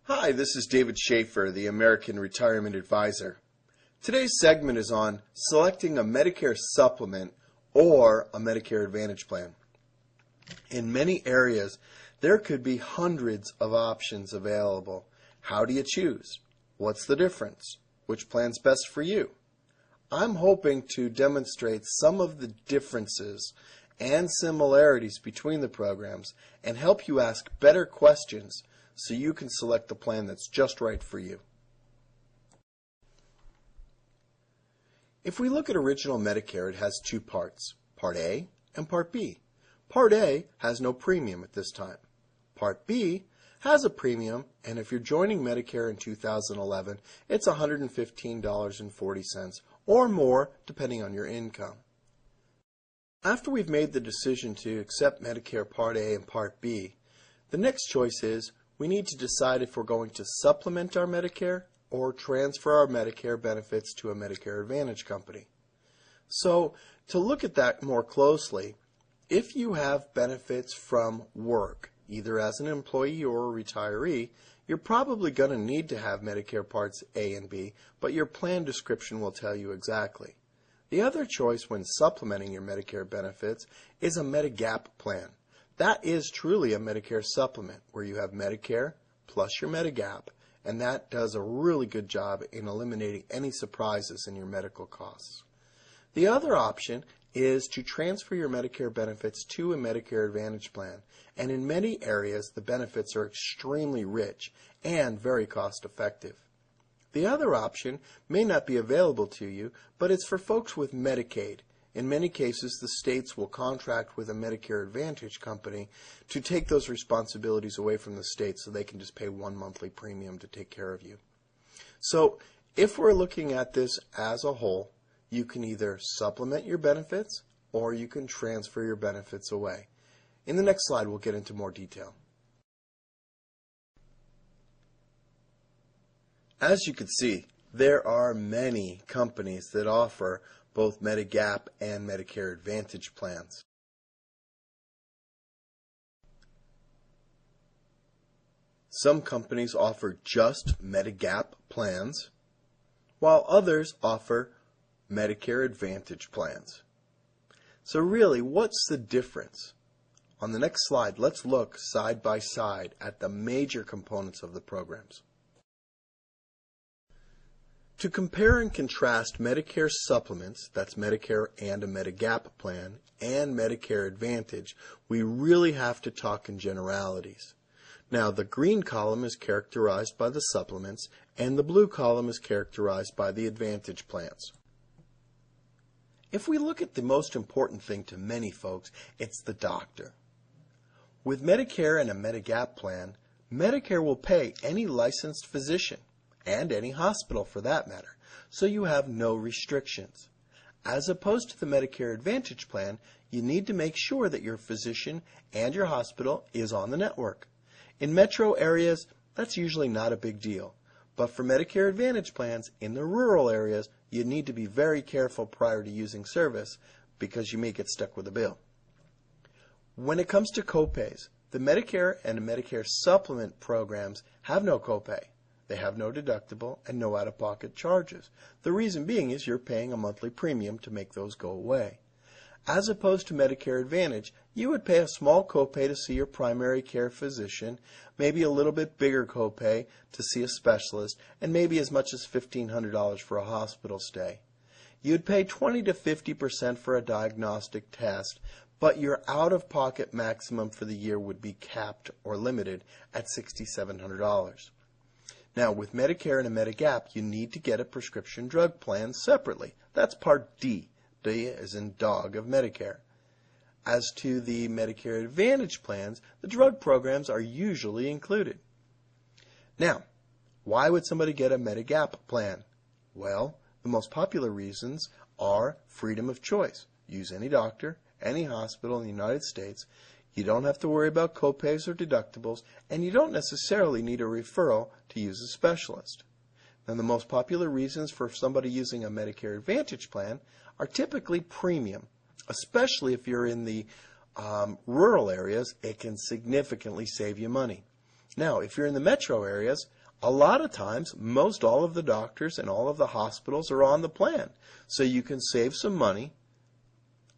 Hi, this is David Schaefer, the American Retirement Advisor. Today's segment is on selecting a Medicare supplement or a Medicare Advantage plan. In many areas, there could be hundreds of options available. How do you choose? What's the difference? Which plan's best for you? I'm hoping to demonstrate some of the differences and similarities between the programs and help you ask better questions so you can select the plan that's just right for you. If we look at original Medicare, it has two parts, Part A and Part B. Part A has no premium at this time. Part B has a premium, and if you're joining Medicare in 2011, it's $115.40 or more, depending on your income. After we've made the decision to accept Medicare Part A and Part B, the next choice is we need to decide if we're going to supplement our Medicare or transfer our Medicare benefits to a Medicare Advantage company. So, to look at that more closely, if you have benefits from work, either as an employee or a retiree, you're probably going to need to have Medicare Parts A and B, but your plan description will tell you exactly. The other choice when supplementing your Medicare benefits is a Medigap plan. That is truly a Medicare supplement where you have Medicare plus your Medigap, and that does a really good job in eliminating any surprises in your medical costs. The other option is to transfer your Medicare benefits to a Medicare Advantage plan, and in many areas the benefits are extremely rich and very cost effective. The other option may not be available to you, but it's for folks with Medicaid. In many cases, the states will contract with a Medicare Advantage company to take those responsibilities away from the state so they can just pay one monthly premium to take care of you. So, if we're looking at this as a whole, you can either supplement your benefits or you can transfer your benefits away. In the next slide, we'll get into more detail. As you can see, there are many companies that offer both Medigap and Medicare Advantage plans. Some companies offer just Medigap plans, while others offer Medicare Advantage plans. So really, what's the difference? On the next slide, let's look side by side at the major components of the programs. To compare and contrast Medicare supplements, that's Medicare and a Medigap plan, and Medicare Advantage, we really have to talk in generalities. Now, the green column is characterized by the supplements, and the blue column is characterized by the Advantage plans. If we look at the most important thing to many folks, it's the doctor. With Medicare and a Medigap plan, Medicare will pay any licensed physician, and any hospital for that matter, so you have no restrictions. As opposed to the Medicare Advantage plan, you need to make sure that your physician and your hospital is on the network. In metro areas, that's usually not a big deal, but for Medicare Advantage plans in the rural areas, you need to be very careful prior to using service because you may get stuck with a bill. When it comes to copays, the Medicare and Medicare supplement programs have no copay. They have no deductible and no out-of-pocket charges. The reason being is you're paying a monthly premium to make those go away. As opposed to Medicare Advantage, you would pay a small copay to see your primary care physician, maybe a little bit bigger copay to see a specialist, and maybe as much as $1,500 for a hospital stay. You'd pay 20 to 50% for a diagnostic test, but your out-of-pocket maximum for the year would be capped or limited at $6,700. Now, with Medicare and a Medigap, you need to get a prescription drug plan separately. That's Part D. D as in dog of Medicare. As to the Medicare Advantage plans, the drug programs are usually included. Now, why would somebody get a Medigap plan? Well, the most popular reasons are freedom of choice. Use any doctor, any hospital in the United States. You don't have to worry about copays or deductibles, and you don't necessarily need a referral to use a specialist. Now, the most popular reasons for somebody using a Medicare Advantage plan are typically premium, especially if you're in the rural areas. It can significantly save you money. Now, if you're in the metro areas, A lot of times, most all of the doctors and all of the hospitals are on the plan, so you can save some money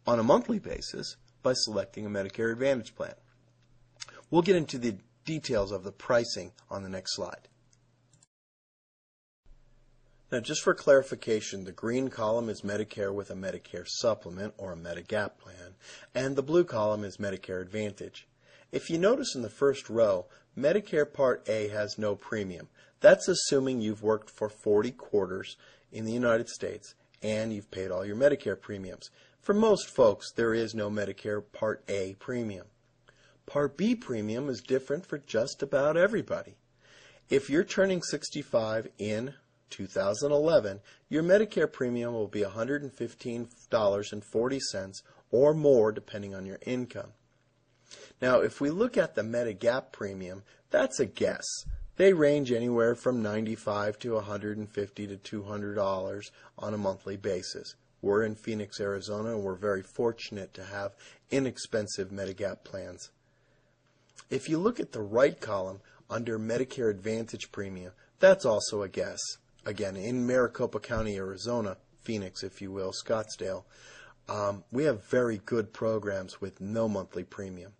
on a monthly basis by selecting a Medicare Advantage plan. We'll get into the details of the pricing on the next slide. Now, just for clarification, the green column is Medicare with a Medicare supplement or a Medigap plan, and the blue column is Medicare Advantage. If you notice in the first row, Medicare Part A has no premium. That's assuming you've worked for 40 quarters in the United States and you've paid all your Medicare premiums. For most folks, there is no Medicare Part A premium. Part B premium is different for just about everybody. If you're turning 65 in 2011, your Medicare premium will be $115.40 or more depending on your income. Now, if we look at the Medigap premium, that's a guess. They range anywhere from $95 to $150 to $200 on a monthly basis. We're in Phoenix, Arizona, and we're very fortunate to have inexpensive Medigap plans. If you look at the right column under Medicare Advantage premium, that's also a guess. Again, in Maricopa County, Arizona, Phoenix, if you will, Scottsdale, we have very good programs with no monthly premium.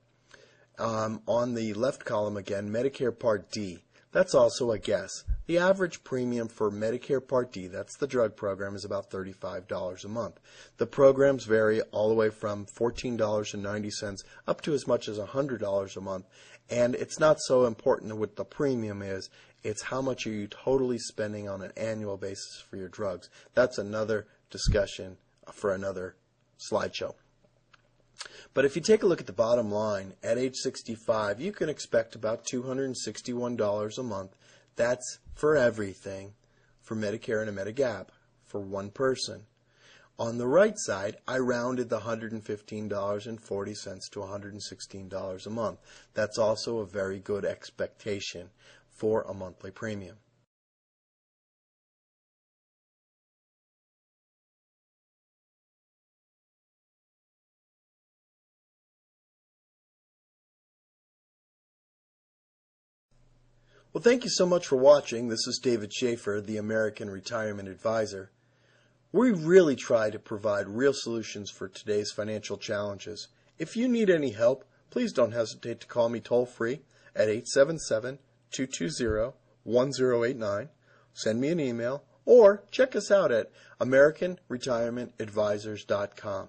On the left column again, Medicare Part D, that's also a guess. The average premium for Medicare Part D, that's the drug program, is about $35 a month. The programs vary all the way from $14.90 up to as much as $100 a month. And it's not so important what the premium is, it's how much are you totally spending on an annual basis for your drugs. That's another discussion for another slideshow. But if you take a look at the bottom line, at age 65, you can expect about $261 a month. That's for everything, for Medicare and a Medigap, for one person. On the right side, I rounded the $115.40 to $116 a month. That's also a very good expectation for a monthly premium. Well, thank you so much for watching. This is David Schaefer, the American Retirement Advisor. We really try to provide real solutions for today's financial challenges. If you need any help, please don't hesitate to call me toll-free at 877-220-1089, send me an email, or check us out at AmericanRetirementAdvisors.com.